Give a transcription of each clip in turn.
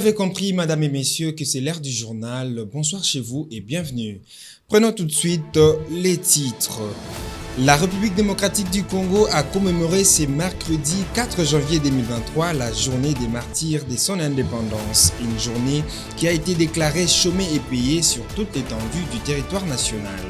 avez compris, mesdames et messieurs, que c'est l'heure du journal. Bonsoir chez vous et bienvenue. Prenons tout de suite les titres. La République démocratique du Congo a commémoré ce mercredi 4 janvier 2023 la journée des martyrs de son indépendance. Une journée qui a été déclarée chômée et payée sur toute l'étendue du territoire national.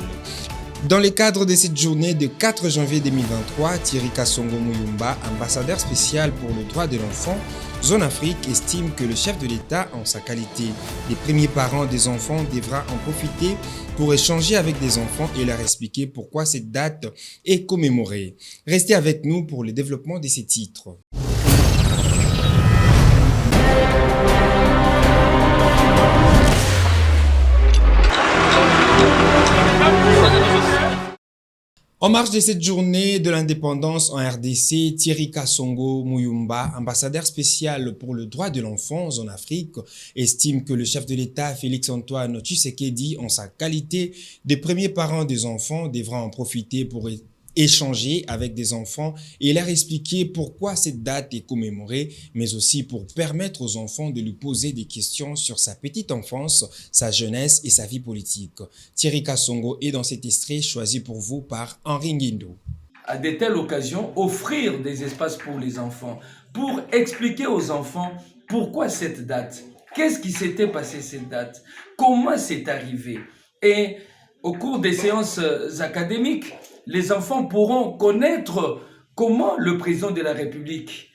Dans le cadre de cette journée de 4 janvier 2023, Thierry Kasongo Muyumba, ambassadeur spécial pour le droit de l'enfant, Zone Afrique, estime que le chef de l'État, en sa qualité des premiers parents des enfants, devra en profiter pour échanger avec des enfants et leur expliquer pourquoi cette date est commémorée. Restez avec nous pour le développement de ces titres. En marge de cette journée de l'indépendance en RDC, Thierry Kasongo Muyumba, ambassadeur spécial pour le droit de l'enfant en Afrique, estime que le chef de l'État, Félix-Antoine Tshisekedi, en sa qualité de premier parent des enfants, devra en profiter pour échanger avec des enfants et leur expliquer pourquoi cette date est commémorée, mais aussi pour permettre aux enfants de lui poser des questions sur sa petite enfance, sa jeunesse et sa vie politique. Thierry Kasongo est dans cet extrait choisi pour vous par Henri Nguindo. À de telles occasions, offrir des espaces pour les enfants, pour expliquer aux enfants pourquoi cette date, qu'est-ce qui s'était passé cette date, comment c'est arrivé. Et au cours des séances académiques, les enfants pourront connaître comment le président de la République,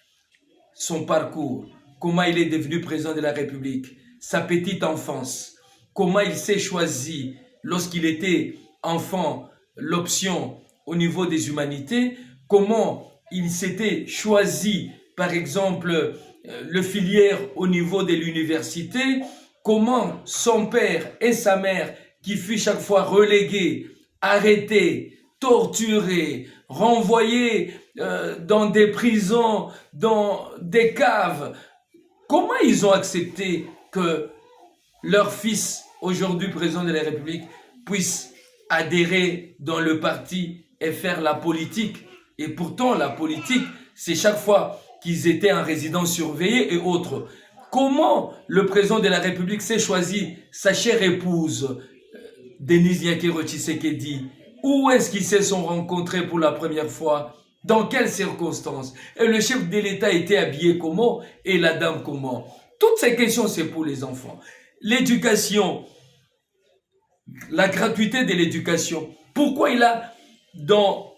son parcours, comment il est devenu président de la République, sa petite enfance, comment il s'est choisi lorsqu'il était enfant l'option au niveau des humanités, comment il s'était choisi par exemple le filière au niveau de l'université, comment son père et sa mère qui fut chaque fois relégué, arrêté, torturés, renvoyés dans des prisons, dans des caves. Comment ils ont accepté que leur fils, aujourd'hui président de la République, puisse adhérer dans le parti et faire la politique? Et pourtant, la politique, c'est chaque fois qu'ils étaient en résidence surveillée et autres. Comment le président de la République s'est choisi sa chère épouse, Denise Nyakero Tshisekedi? Où est-ce qu'ils se sont rencontrés pour la première fois? Dans quelles circonstances? Et le chef de l'État était habillé comment? Et la dame comment? Toutes ces questions, c'est pour les enfants. L'éducation, la gratuité de l'éducation. Pourquoi il a, dans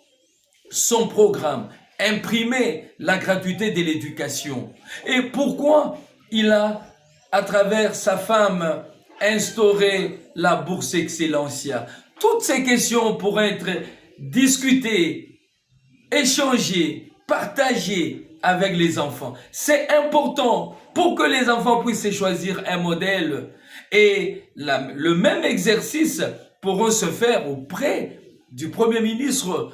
son programme, imprimé la gratuité de l'éducation? Et pourquoi il a, à travers sa femme, instauré la bourse Excellencia? Toutes ces questions pourraient être discutées, échangées, partagées avec les enfants. C'est important pour que les enfants puissent choisir un modèle. Et le même exercice pourra se faire auprès du Premier ministre,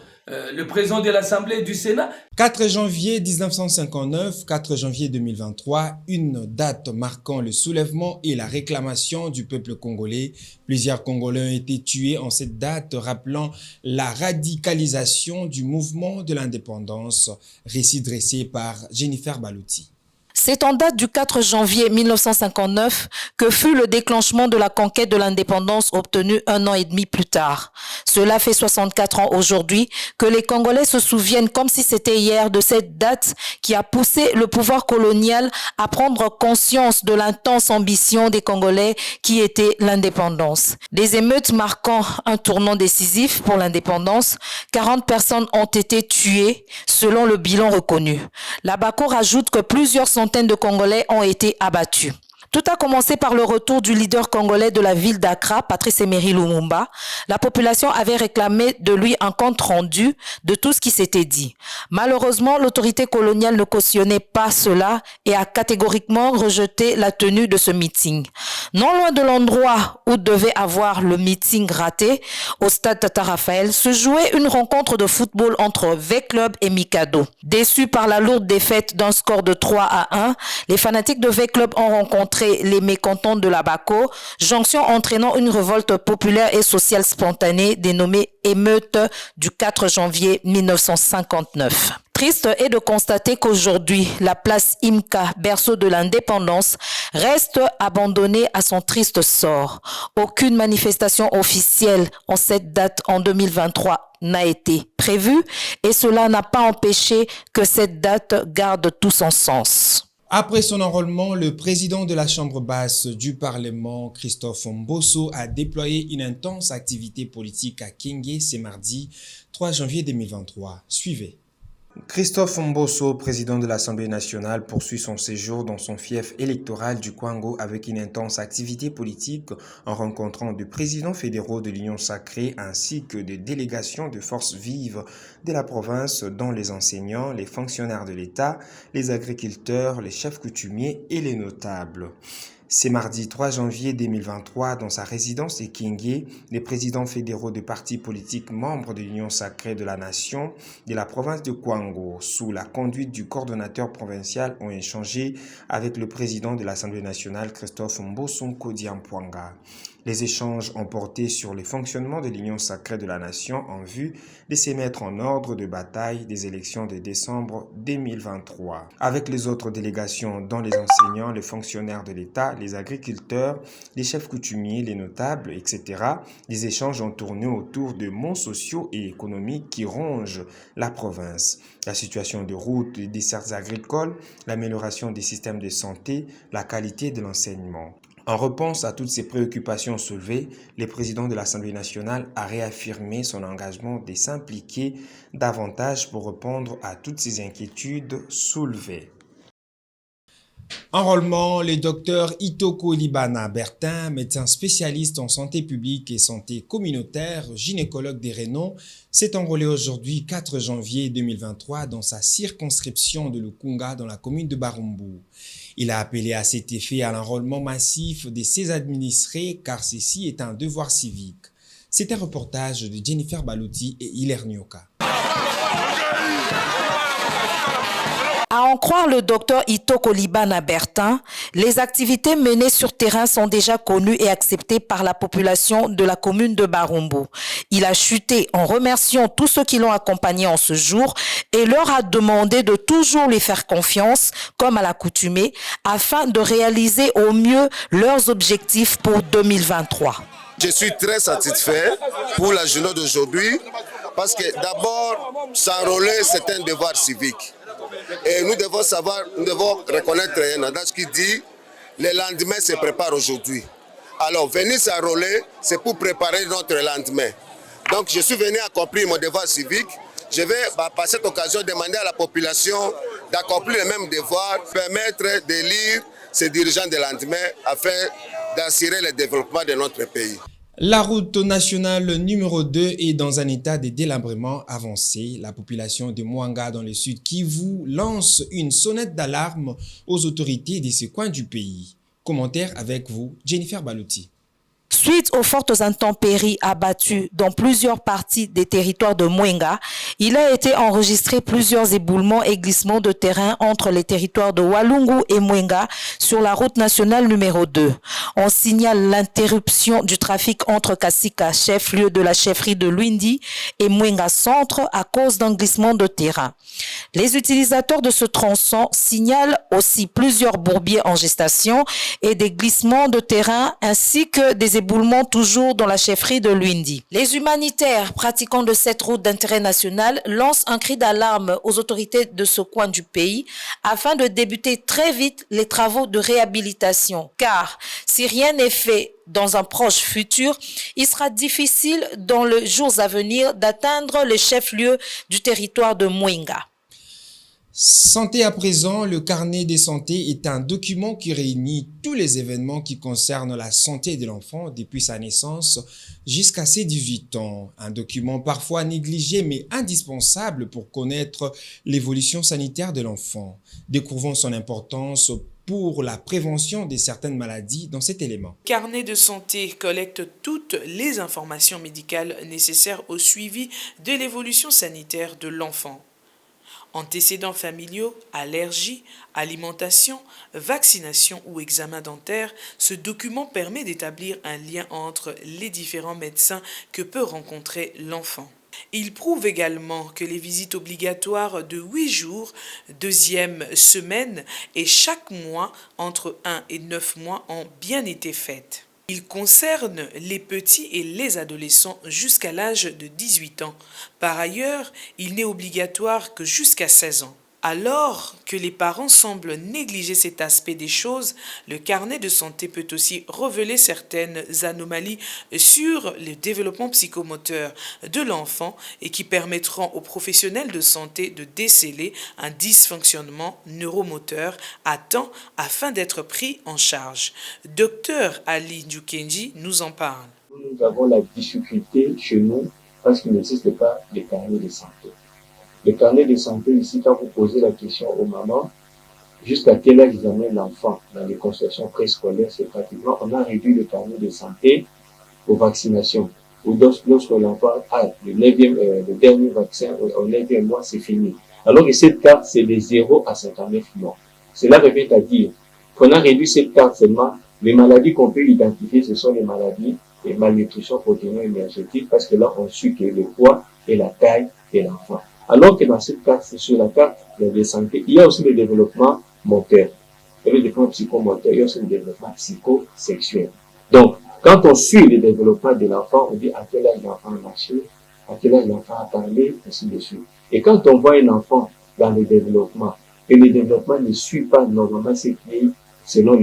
le président de l'Assemblée du Sénat. 4 janvier 1959, 4 janvier 2023, une date marquant le soulèvement et la réclamation du peuple congolais. Plusieurs Congolais ont été tués en cette date, rappelant la radicalisation du mouvement de l'indépendance. Récit dressé par Jennifer Balouti. C'est en date du 4 janvier 1959 que fut le déclenchement de la conquête de l'indépendance obtenue 1 an et demi plus tard. Cela fait 64 ans aujourd'hui que les Congolais se souviennent comme si c'était hier de cette date qui a poussé le pouvoir colonial à prendre conscience de l'intense ambition des Congolais qui était l'indépendance. Des émeutes marquant un tournant décisif pour l'indépendance, 40 personnes ont été tuées selon le bilan reconnu. La BACO rajoute que plusieurs centaines de Congolais ont été abattus. Tout a commencé par le retour du leader congolais de la ville d'Accra, Patrice Emery Lumumba. La population avait réclamé de lui un compte rendu de tout ce qui s'était dit. Malheureusement, l'autorité coloniale ne cautionnait pas cela et a catégoriquement rejeté la tenue de ce meeting. Non loin de l'endroit où devait avoir le meeting raté, au stade Tata Raphaël, se jouait une rencontre de football entre V-Club et Mikado. Déçus par la lourde défaite d'un score de 3-1, les fanatiques de V-Club ont rencontré les mécontents de la BACO, jonction entraînant une révolte populaire et sociale spontanée dénommée émeute du 4 janvier 1959. Triste est de constater qu'aujourd'hui, la place Imka, berceau de l'indépendance, reste abandonnée à son triste sort. Aucune manifestation officielle en cette date en 2023 n'a été prévue et cela n'a pas empêché que cette date garde tout son sens. Après son enrôlement, le président de la Chambre basse du Parlement, Christophe Mbosso, a déployé une intense activité politique à Kenge ce mardi 3 janvier 2023. Suivez. Christophe Mbosso, président de l'Assemblée nationale, poursuit son séjour dans son fief électoral du Kwango avec une intense activité politique en rencontrant des présidents fédéraux de l'Union sacrée ainsi que des délégations de forces vives de la province dont les enseignants, les fonctionnaires de l'État, les agriculteurs, les chefs coutumiers et les notables. C'est mardi 3 janvier 2023, dans sa résidence de Kenge, les présidents fédéraux de partis politiques membres de l'Union sacrée de la nation de la province de Kwango, sous la conduite du coordonnateur provincial, ont échangé avec le président de l'Assemblée nationale, Christophe Mbosso Kodiampwanga. Les échanges ont porté sur le fonctionnement de l'Union sacrée de la nation en vue de se mettre en ordre de bataille des élections de décembre 2023. Avec les autres délégations, dont les enseignants, les fonctionnaires de l'État, les agriculteurs, les chefs coutumiers, les notables, etc., les échanges ont tourné autour de maux sociaux et économiques qui rongent la province. La situation de routes et des dessertes agricoles, l'amélioration des systèmes de santé, la qualité de l'enseignement. En réponse à toutes ces préoccupations soulevées, le président de l'Assemblée nationale a réaffirmé son engagement de s'impliquer davantage pour répondre à toutes ces inquiétudes soulevées. Enrôlement, le docteur Itoko Libana Bertin, médecin spécialiste en santé publique et santé communautaire, gynécologue des Rénaux, s'est enrôlé aujourd'hui 4 janvier 2023 dans sa circonscription de Lukunga dans la commune de Barumbu. Il a appelé à cet effet à l'enrôlement massif de ses administrés car ceci est un devoir civique. C'est un reportage de Jennifer Balouti et Hilaire Nyoka. À en croire le docteur Itoko Libana Bertin, les activités menées sur terrain sont déjà connues et acceptées par la population de la commune de Barumbu. Il a chuté en remerciant tous ceux qui l'ont accompagné en ce jour et leur a demandé de toujours lui faire confiance, comme à l'accoutumée, afin de réaliser au mieux leurs objectifs pour 2023. Je suis très satisfait pour la journée d'aujourd'hui parce que d'abord, s'enrôler, c'est un devoir civique. Et nous devons savoir, nous devons reconnaître un adage qui dit le lendemain se prépare aujourd'hui. Alors venir s'enrôler, c'est pour préparer notre lendemain. Donc je suis venu accomplir mon devoir civique. Je vais par cette occasion demander à la population d'accomplir le même devoir, permettre d'élire ces dirigeants de lendemain afin d'assurer le développement de notre pays. La route nationale numéro 2 est dans un état de délabrement avancé. La population de Mwanga dans le sud Kivu lance une sonnette d'alarme aux autorités de ce coin du pays. Commentaire avec vous, Jennifer Balouti. Suite aux fortes intempéries abattues dans plusieurs parties des territoires de Mwenga, il a été enregistré plusieurs éboulements et glissements de terrain entre les territoires de Walungu et Mwenga sur la route nationale numéro 2. On signale l'interruption du trafic entre Kasika, chef-lieu de la chefferie de Luindi, et Mwenga Centre à cause d'un glissement de terrain. Les utilisateurs de ce tronçon signalent aussi plusieurs bourbiers en gestation et des glissements de terrain ainsi que des éboulements toujours dans la chefferie de Luindi. Les humanitaires pratiquant de cette route d'intérêt national lancent un cri d'alarme aux autorités de ce coin du pays afin de débuter très vite les travaux de réhabilitation. Car si rien n'est fait dans un proche futur, il sera difficile dans les jours à venir d'atteindre le chef-lieu du territoire de Mwenga. Santé à présent, le carnet de santé est un document qui réunit tous les événements qui concernent la santé de l'enfant depuis sa naissance jusqu'à ses 18 ans. Un document parfois négligé mais indispensable pour connaître l'évolution sanitaire de l'enfant. Découvrons son importance pour la prévention de certaines maladies dans cet élément. Carnet de santé collecte toutes les informations médicales nécessaires au suivi de l'évolution sanitaire de l'enfant. Antécédents familiaux, allergies, alimentation, vaccination ou examen dentaire, ce document permet d'établir un lien entre les différents médecins que peut rencontrer l'enfant. Il prouve également que les visites obligatoires de 8 jours, deuxième semaine et chaque mois entre 1 et 9 mois ont bien été faites. Il concerne les petits et les adolescents jusqu'à l'âge de 18 ans. Par ailleurs, il n'est obligatoire que jusqu'à 16 ans. Alors que les parents semblent négliger cet aspect des choses, le carnet de santé peut aussi révéler certaines anomalies sur le développement psychomoteur de l'enfant et qui permettront aux professionnels de santé de déceler un dysfonctionnement neuromoteur à temps afin d'être pris en charge. Dr Ali Njukenji nous en parle. Nous avons la difficulté chez nous parce qu'il n'existe pas de carnet de santé. Le carnet de santé, ici, quand vous posez la question aux mamans, jusqu'à quel âge ils amènent l'enfant dans les consultations préscolaires, c'est pratiquement, on a réduit le carnet de santé aux vaccinations. Ou lorsque l'enfant a le dernier vaccin, au 9e mois, c'est fini. Alors que cette carte, c'est de 0 à 59 mois. Cela revient à dire qu'on a réduit cette carte seulement. Les maladies qu'on peut identifier, ce sont les maladies de malnutrition protéino-énergétique, parce que là, on suit que le poids et la taille de l'enfant. Alors que dans cette carte, sur la carte de santé, il y a aussi le développement moteur. Il y a le développement psychomoteur, il y a aussi le développement psychosexuel. Donc, quand on suit le développement de l'enfant, on dit à quel âge l'enfant a marché, à quel âge l'enfant a parlé, ainsi de suite. Et quand on voit un enfant dans le développement, et le développement ne suit pas normalement ce qui est, selon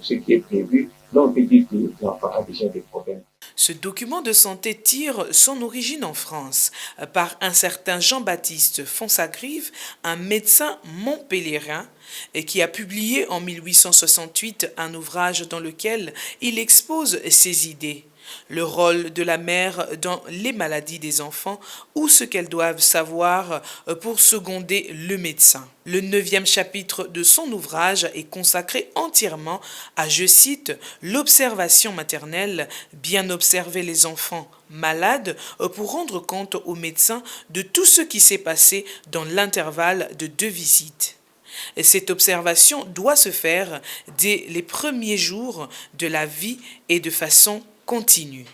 ce qui est prévu, là on peut dire que l'enfant a déjà des problèmes. Ce document de santé tire son origine en France par un certain Jean-Baptiste Fonsagrive, un médecin montpelliérain, et qui a publié en 1868 un ouvrage dans lequel il expose ses idées. Le rôle de la mère dans les maladies des enfants ou ce qu'elles doivent savoir pour seconder le médecin. Le 9e chapitre de son ouvrage est consacré entièrement à, je cite, l'observation maternelle, bien observer les enfants malades pour rendre compte aux médecins de tout ce qui s'est passé dans l'intervalle de 2 visites. Cette observation doit se faire dès les premiers jours de la vie et de façon continue.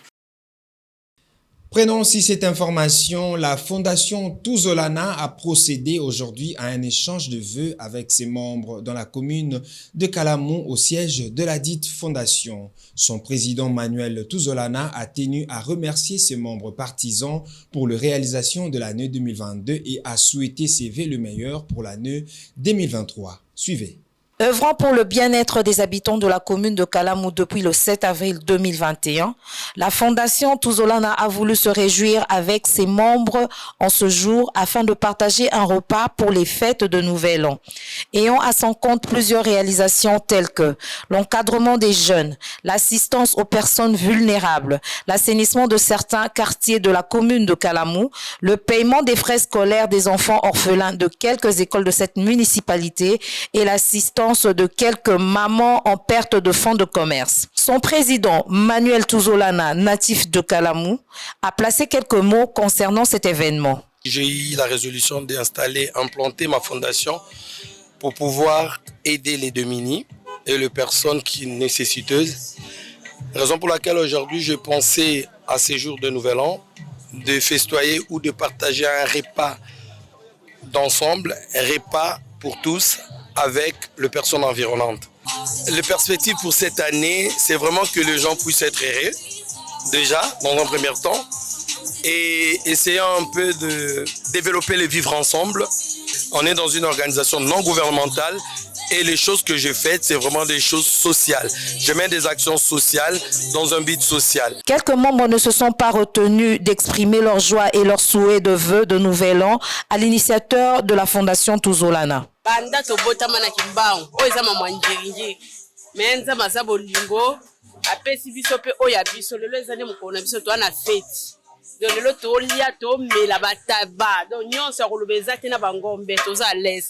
Prenons aussi cette information. La Fondation Tuzolana a procédé aujourd'hui à un échange de vœux avec ses membres dans la commune de Kalamou au siège de la dite fondation. Son président Manuel Tuzolana a tenu à remercier ses membres partisans pour la réalisation de l'année 2022 et a souhaité ses vœux le meilleur pour l'année 2023. Suivez. Œuvrant pour le bien-être des habitants de la commune de Kalamou depuis le 7 avril 2021, la Fondation Tuzolana a voulu se réjouir avec ses membres en ce jour afin de partager un repas pour les fêtes de Nouvel An. Ayant à son compte plusieurs réalisations telles que l'encadrement des jeunes, l'assistance aux personnes vulnérables, l'assainissement de certains quartiers de la commune de Kalamou, le paiement des frais scolaires des enfants orphelins de quelques écoles de cette municipalité et l'assistance de quelques mamans en perte de fonds de commerce. Son président, Manuel Tuzolana, natif de Kalamou, a placé quelques mots concernant cet événement. J'ai eu la résolution implanter ma fondation pour pouvoir aider les démunis et les personnes qui nécessiteuses. Raison pour laquelle aujourd'hui je pensais à ces jours de Nouvel An de festoyer ou de partager un repas d'ensemble, un repas pour tous, avec les personnes environnantes. Les perspectives pour cette année, c'est vraiment que les gens puissent être heureux, déjà, dans un premier temps, et essayer un peu de développer le vivre ensemble. On est dans une organisation non gouvernementale et les choses que j'ai faites, c'est vraiment des choses sociales. Je mets des actions sociales dans un but social. Quelques membres ne se sont pas retenus d'exprimer leur joie et leur souhait de vœux de Nouvel An à l'initiateur de la Fondation Tuzolana. Banda tobotama na kimbango oyo eza mama njeringi menza mazabo lingo apesi biso pe oya biso lelo ezane mukona biso to na fete donc lelo to lia to mela bataba donc nyonso ya kolobeza te na bangombe toza les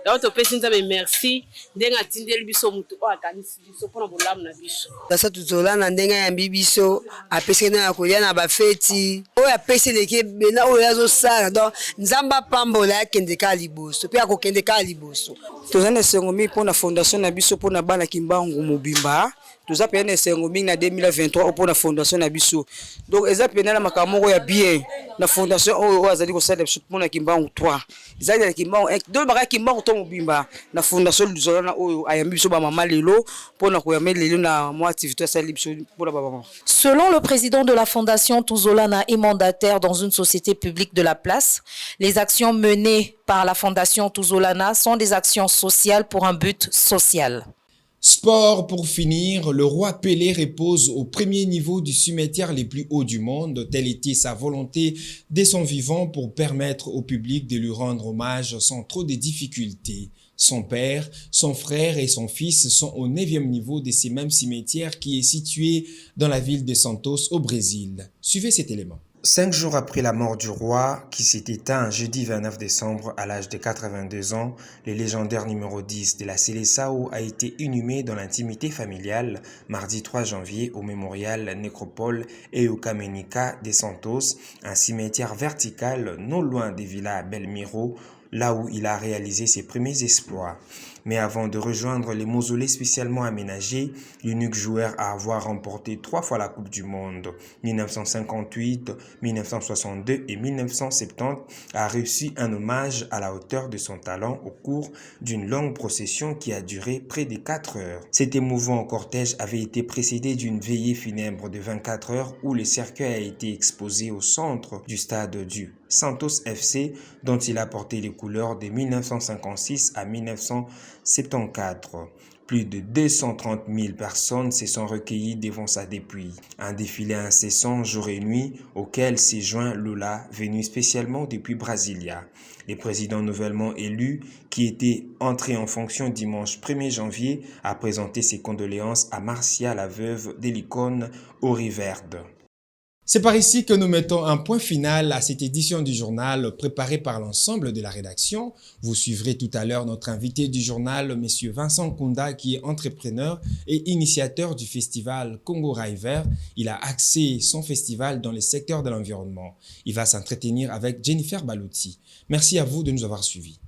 donc to pesi nzambe merci ndenga tindeli biso mutu o akanisi biso pona bolamu na biso Fondation Tuzolana ndenga ya bibiso apesi na kolia na bafeti oyo apesi leke bena oyo yazo sala donc nzamba pambola yakende ka liboso pe akokende ka liboso tozana sengo mi pona fondation na biso pona bana kimbangu mobimba toza pena esengo mingi na 2023 pour la fondation na biso. Donc eza pena na makamoko ya bien na fondation oyo azali ko sala biso pour na Kimbangu 3. Ezali na Kimbangu do baka Kimbangu to mobimba na fondation Luzolana oyo ayambi biso ba mama lelo pour na koyamba lelo na mo activité sala biso pour la baba. Selon le président de la fondation Tuzolana et mandataire dans une société publique de la place, les actions menées par la fondation Tuzolana sont des actions sociales pour un but social. Sport pour finir, le roi Pelé repose au premier niveau du cimetière les plus hauts du monde. Telle était sa volonté dès son vivant pour permettre au public de lui rendre hommage sans trop de difficultés. Son père, son frère et son fils sont au 9e niveau de ces mêmes cimetières qui est situé dans la ville de Santos au Brésil. Suivez cet élément. 5 jours après la mort du roi, qui s'est éteint jeudi 29 décembre à l'âge de 82 ans, le légendaire numéro 10 de la Seleção a été inhumé dans l'intimité familiale mardi 3 janvier au mémorial Nécropole Eucamenika de Santos, un cimetière vertical non loin des villas Belmiro, là où il a réalisé ses premiers exploits. Mais avant de rejoindre les mausolées spécialement aménagés, l'unique joueur à avoir remporté 3 fois la Coupe du Monde, 1958, 1962 et 1970, a reçu un hommage à la hauteur de son talent au cours d'une longue procession qui a duré près de 4 heures. Cet émouvant cortège avait été précédé d'une veillée funèbre de 24 heures où le cercueil a été exposé au centre du stade du Santos FC, dont il a porté les couleurs de 1956 à 1974. Plus de 230 000 personnes se sont recueillies devant sa dépouille. Un défilé incessant jour et nuit auquel s'est joint Lula, venu spécialement depuis Brasilia. Le président nouvellement élu, qui était entré en fonction dimanche 1er janvier, a présenté ses condoléances à Marcia, la veuve de l'icône Ori Verde. C'est par ici que nous mettons un point final à cette édition du journal préparée par l'ensemble de la rédaction. Vous suivrez tout à l'heure notre invité du journal, M. Vincent Kunda, qui est entrepreneur et initiateur du festival Congo Rail Vert. Il a axé son festival dans le secteur de l'environnement. Il va s'entretenir avec Jennifer Balouti. Merci à vous de nous avoir suivis.